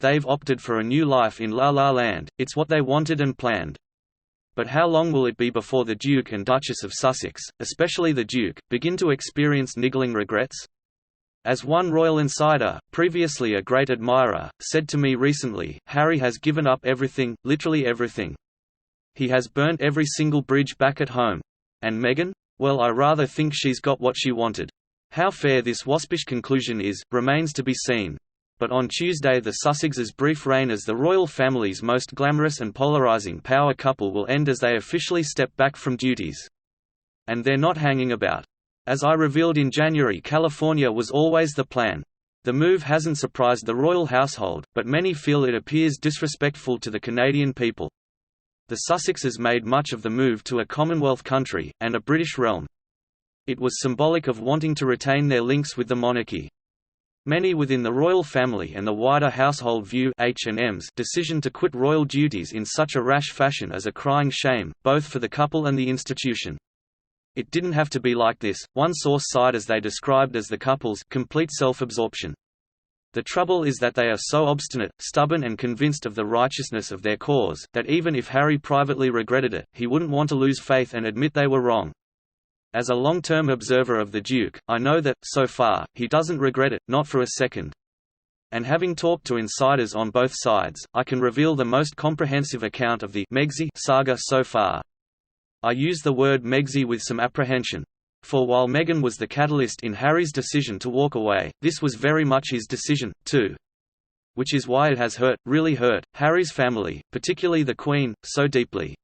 They've opted for a new life in La La Land, it's what they wanted and planned. But how long will it be before the Duke and Duchess of Sussex, especially the Duke, begin to experience niggling regrets? As one royal insider, previously a great admirer, said to me recently, Harry has given up everything, literally everything. He has burnt every single bridge back at home. And Meghan? Well, I rather think she's got what she wanted. How fair this waspish conclusion is, remains to be seen. But on Tuesday the Sussexes' brief reign as the royal family's most glamorous and polarizing power couple will end as they officially step back from duties. And they're not hanging about. As I revealed in January, California was always the plan. The move hasn't surprised the royal household, but many feel it appears disrespectful to the Canadian people. The Sussexes made much of the move to a Commonwealth country, and a British realm. It was symbolic of wanting to retain their links with the monarchy. Many within the royal family and the wider household view H&M's decision to quit royal duties in such a rash fashion as a crying shame, both for the couple and the institution. It didn't have to be like this, one source cited as they described as the couple's complete self-absorption. The trouble is that they are so obstinate, stubborn and convinced of the righteousness of their cause, that even if Harry privately regretted it, he wouldn't want to lose faith and admit they were wrong. As a long-term observer of the Duke, I know that, so far, he doesn't regret it, not for a second. And having talked to insiders on both sides, I can reveal the most comprehensive account of the Megsy saga so far. I use the word Megsy with some apprehension. For while Meghan was the catalyst in Harry's decision to walk away, this was very much his decision, too. Which is why it has hurt, really hurt, Harry's family, particularly the Queen, so deeply.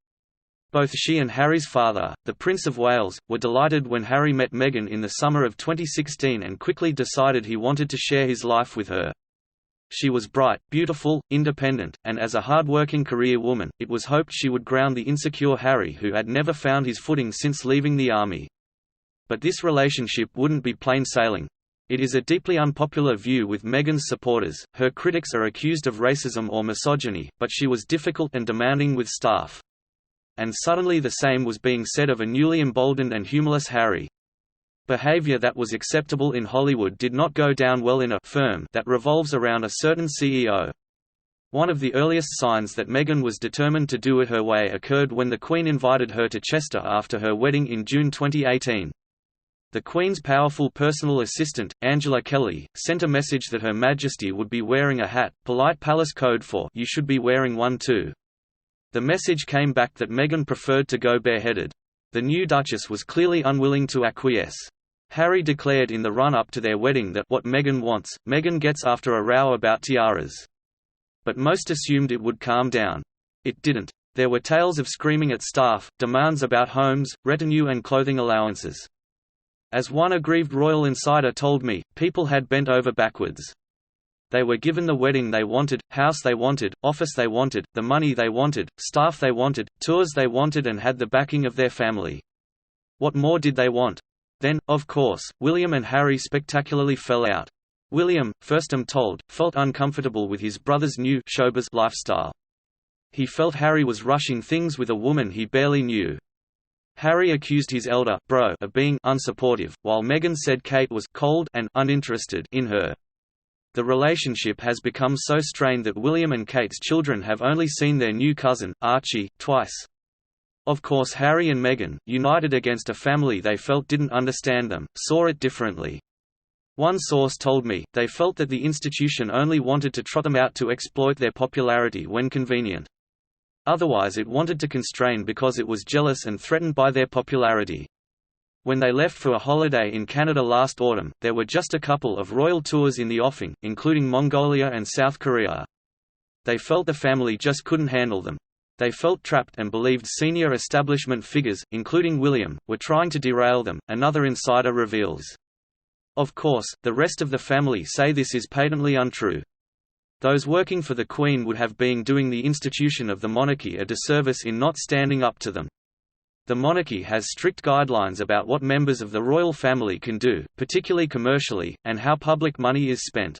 Both she and Harry's father, the Prince of Wales, were delighted when Harry met Meghan in the summer of 2016 and quickly decided he wanted to share his life with her. She was bright, beautiful, independent, and as a hard-working career woman, it was hoped she would ground the insecure Harry, who had never found his footing since leaving the army. But this relationship wouldn't be plain sailing. It is a deeply unpopular view with Meghan's supporters. Her critics are accused of racism or misogyny, but she was difficult and demanding with staff. And suddenly the same was being said of a newly emboldened and humorless Harry. Behavior that was acceptable in Hollywood did not go down well in a firm that revolves around a certain CEO. One of the earliest signs that Meghan was determined to do it her way occurred when the Queen invited her to Chester after her wedding in June 2018. The Queen's powerful personal assistant, Angela Kelly, sent a message that Her Majesty would be wearing a hat, polite palace code for "you should be wearing one too." The message came back that Meghan preferred to go bareheaded. The new Duchess was clearly unwilling to acquiesce. Harry declared in the run-up to their wedding that what Meghan wants, Meghan gets after a row about tiaras. But most assumed it would calm down. It didn't. There were tales of screaming at staff, demands about homes, retinue and clothing allowances. As one aggrieved royal insider told me, people had bent over backwards. They were given the wedding they wanted, house they wanted, office they wanted, the money they wanted, staff they wanted, tours they wanted and had the backing of their family. What more did they want? Then, of course, William and Harry spectacularly fell out. William, first I'm told, felt uncomfortable with his brother's new showbiz lifestyle. He felt Harry was rushing things with a woman he barely knew. Harry accused his elder bro of being unsupportive, while Meghan said Kate was cold and uninterested in her. The relationship has become so strained that William and Kate's children have only seen their new cousin, Archie, twice. Of course Harry and Meghan, united against a family they felt didn't understand them, saw it differently. One source told me, they felt that the institution only wanted to trot them out to exploit their popularity when convenient. Otherwise it wanted to constrain because it was jealous and threatened by their popularity. When they left for a holiday in Canada last autumn, there were just a couple of royal tours in the offing, including Mongolia and South Korea. They felt the family just couldn't handle them. They felt trapped and believed senior establishment figures, including William, were trying to derail them, another insider reveals. Of course, the rest of the family say this is patently untrue. Those working for the Queen would have been doing the institution of the monarchy a disservice in not standing up to them. The monarchy has strict guidelines about what members of the royal family can do, particularly commercially, and how public money is spent.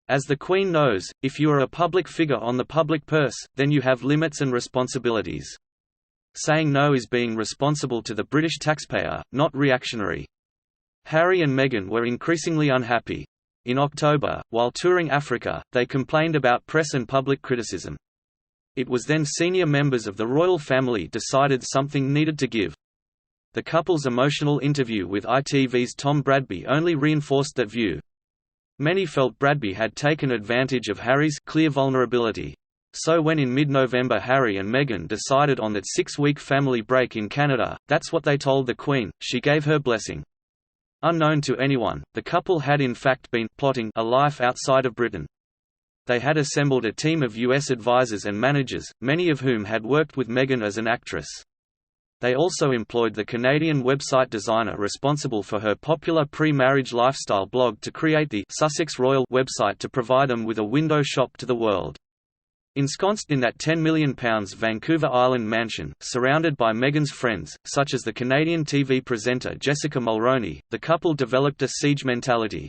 As the Queen knows, if you are a public figure on the public purse, then you have limits and responsibilities. Saying no is being responsible to the British taxpayer, not reactionary. Harry and Meghan were increasingly unhappy. In October, while touring Africa, they complained about press and public criticism. It was then senior members of the royal family decided something needed to give. The couple's emotional interview with ITV's Tom Bradby only reinforced that view. Many felt Bradby had taken advantage of Harry's clear vulnerability. So when in mid-November Harry and Meghan decided on that 6-week family break in Canada, that's what they told the Queen. She gave her blessing. Unknown to anyone, the couple had in fact been plotting a life outside of Britain. They had assembled a team of US advisors and managers, many of whom had worked with Meghan as an actress. They also employed the Canadian website designer responsible for her popular pre-marriage lifestyle blog to create the Sussex Royal website to provide them with a window shop to the world. Ensconced in that £10 million Vancouver Island mansion, surrounded by Meghan's friends, such as the Canadian TV presenter Jessica Mulroney, the couple developed a siege mentality.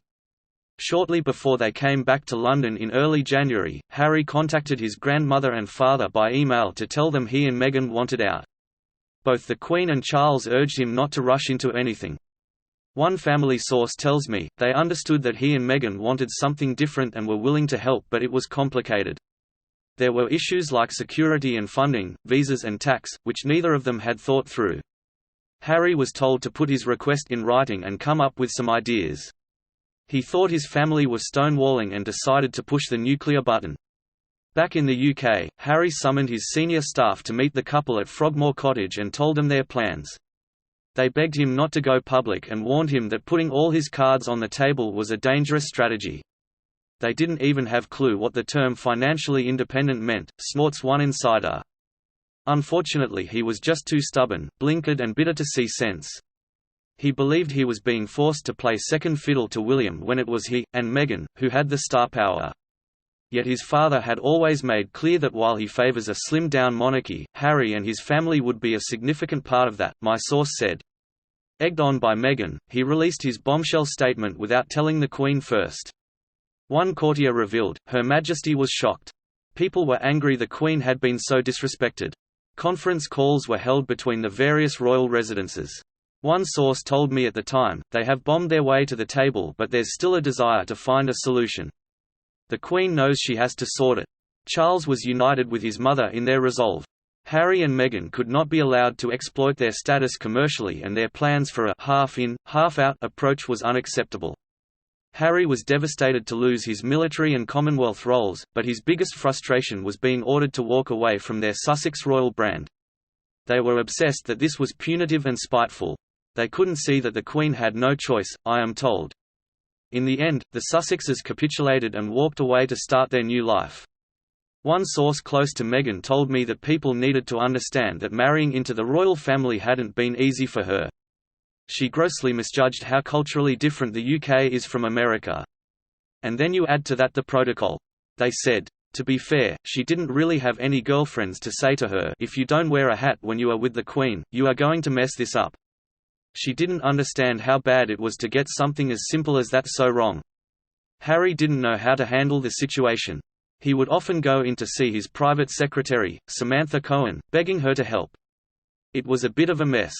Shortly before they came back to London in early January, Harry contacted his grandmother and father by email to tell them he and Meghan wanted out. Both the Queen and Charles urged him not to rush into anything. One family source tells me, they understood that he and Meghan wanted something different and were willing to help, but it was complicated. There were issues like security and funding, visas and tax, which neither of them had thought through. Harry was told to put his request in writing and come up with some ideas. He thought his family was stonewalling and decided to push the nuclear button. Back in the UK, Harry summoned his senior staff to meet the couple at Frogmore Cottage and told them their plans. They begged him not to go public and warned him that putting all his cards on the table was a dangerous strategy. They didn't even have clue what the term financially independent meant, snorts one insider. Unfortunately, he was just too stubborn, blinkered and bitter to see sense. He believed he was being forced to play second fiddle to William when it was he, and Meghan, who had the star power. Yet his father had always made clear that while he favours a slimmed-down monarchy, Harry and his family would be a significant part of that, my source said. Egged on by Meghan, he released his bombshell statement without telling the Queen first. One courtier revealed, Her Majesty was shocked. People were angry the Queen had been so disrespected. Conference calls were held between the various royal residences. One source told me at the time, they have bombed their way to the table, but there's still a desire to find a solution. The Queen knows she has to sort it. Charles was united with his mother in their resolve. Harry and Meghan could not be allowed to exploit their status commercially, and their plans for a half-in, half-out approach was unacceptable. Harry was devastated to lose his military and Commonwealth roles, but his biggest frustration was being ordered to walk away from their Sussex royal brand. They were obsessed that this was punitive and spiteful. They couldn't see that the Queen had no choice, I am told. In the end, the Sussexes capitulated and walked away to start their new life. One source close to Meghan told me that people needed to understand that marrying into the royal family hadn't been easy for her. She grossly misjudged how culturally different the UK is from America. And then you add to that the protocol. They said. To be fair, she didn't really have any girlfriends to say to her, if you don't wear a hat when you are with the Queen, you are going to mess this up. She didn't understand how bad it was to get something as simple as that so wrong. Harry didn't know how to handle the situation. He would often go in to see his private secretary, Samantha Cohen, begging her to help. It was a bit of a mess.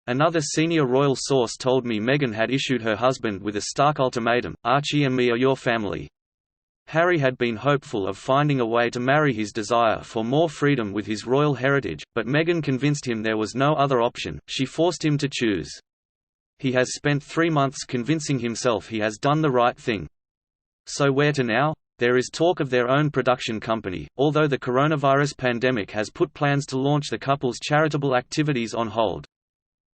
Another senior royal source told me Meghan had issued her husband with a stark ultimatum, Archie and me are your family. Harry had been hopeful of finding a way to marry his desire for more freedom with his royal heritage, but Meghan convinced him there was no other option. She forced him to choose. He has spent 3 months convincing himself he has done the right thing. So where to now? There is talk of their own production company, although the coronavirus pandemic has put plans to launch the couple's charitable activities on hold.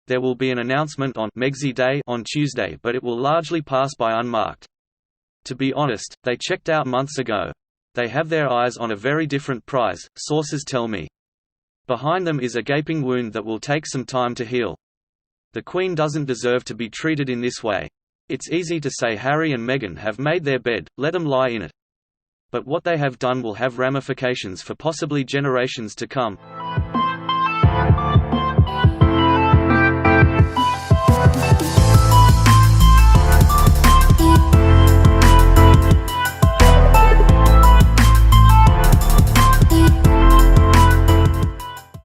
There will be an announcement on Megxi Day on Tuesday, but it will largely pass by unmarked. To be honest, they checked out months ago. They have their eyes on a very different prize, sources tell me. Behind them is a gaping wound that will take some time to heal. The Queen doesn't deserve to be treated in this way. It's easy to say Harry and Meghan have made their bed, let them lie in it. But what they have done will have ramifications for possibly generations to come.